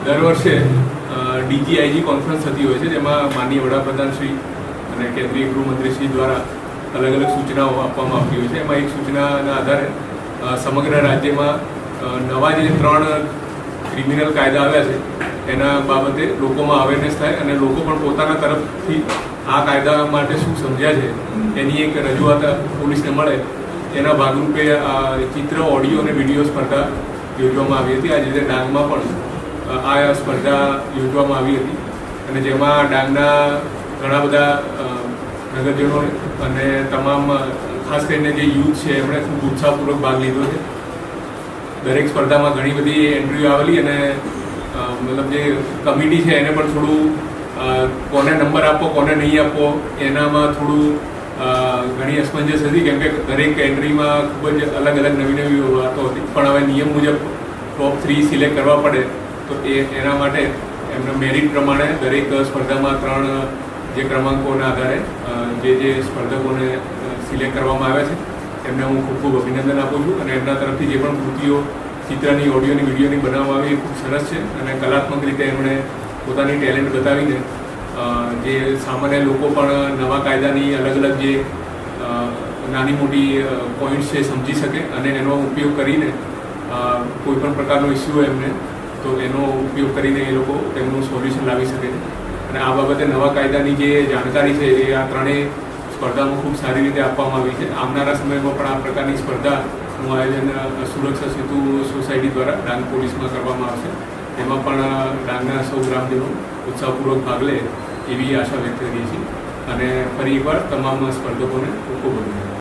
દર વર્ષે DGIG conference થતી હોય છે, જેમાં માનનીય વડાપ્રધાન શ્રી અને કેન્દ્રીય ગૃહમંત્રી શ્રી દ્વારા અલગ અલગ સૂચનાઓ આપવામાં આવતી હોય છે. એમાં એક સૂચનાના આધારે સમગ્ર રાજ્યમાં નવા જે 3 ક્રિમિનલ કાયદા આવ્યા છે એના બાબતે લોકોમાં અવેરનેસ થાય અને લોકો પણ પોતાના તરફથી આ કાયદા માટે શું સમજ્યા છે એની એક રજૂઆત પોલીસને મળે, એના ભાગરૂપે ચિત્ર, ઓડિયો અને વિડીયો સ્પર્ધા યોજવામાં આવી હતી. આ જ રીતે ડાંગમાં પણ આ સ્પર્ધા યોજવામાં આવી હતી અને જેમાં ડાંગના ઘણા બધા નગરજનો અને તમામ ખાસ કરીને જે યુથ છે એમણે ખૂબ ઉત્સાહપૂર્વક ભાગ લીધો છે. દરેક સ્પર્ધામાં ઘણી બધી એન્ટ્રીઓ આવેલી અને મતલબ જે કમિટી છે એને પણ થોડું કોને નંબર આપવો કોને નહીં આપવો એનામાં થોડું ઘણી અસમંજસ હતી, કેમ કે દરેક એન્ટ્રીમાં ખૂબ જ અલગ અલગ નવી વાતો હતી. પણ હવે નિયમ મુજબ ટોપ 3 સિલેક્ટ કરવા પડે તો એના માટે એમના મેરિટ પ્રમાણે દરેક સ્પર્ધામાં 3 જે ક્રમાંકોના આધારે જે સ્પર્ધકોને સિલેક્ટ કરવામાં આવ્યા છે એમને હું ખૂબ ખૂબ અભિનંદન આપું છું. અને એમના તરફથી જે પણ કૃતિઓ ચિત્રની, ઓડિયોની, વિડીયોની બનાવવામાં આવી એ ખૂબ સરસ છે અને કલાત્મક રીતે એમણે પોતાની ટેલેન્ટ બતાવીને જે સામાન્ય લોકો પણ નવા કાયદાની અલગ અલગ જે નાની મોટી પોઈન્ટ્સ છે સમજી શકે અને એનો ઉપયોગ કરીને કોઈ પણ પ્રકારનો ઇસ્યુ હોય એમને તો એનો ઉપયોગ કરીને એ લોકો તેમનું સોલ્યુશન લાવી શકે છે. અને આ બાબતે નવા કાયદાની જે જાણકારી છે એ આ 3 સ્પર્ધામાં ખૂબ સારી રીતે આપવામાં આવી છે. આવનારા સમયમાં પણ આ પ્રકારની સ્પર્ધાનું આયોજન સુરક્ષા સેતુ સોસાયટી દ્વારા ડાંગ પોલીસમાં કરવામાં આવશે. એમાં પણ ડાંગના સૌ ગ્રામજનો ઉત્સાહપૂર્વક ભાગ લે એવી આશા વ્યક્ત કરીએ છીએ અને ફરી એકવાર તમામ સ્પર્ધકોને ખૂબ ખૂબ અભિનંદન.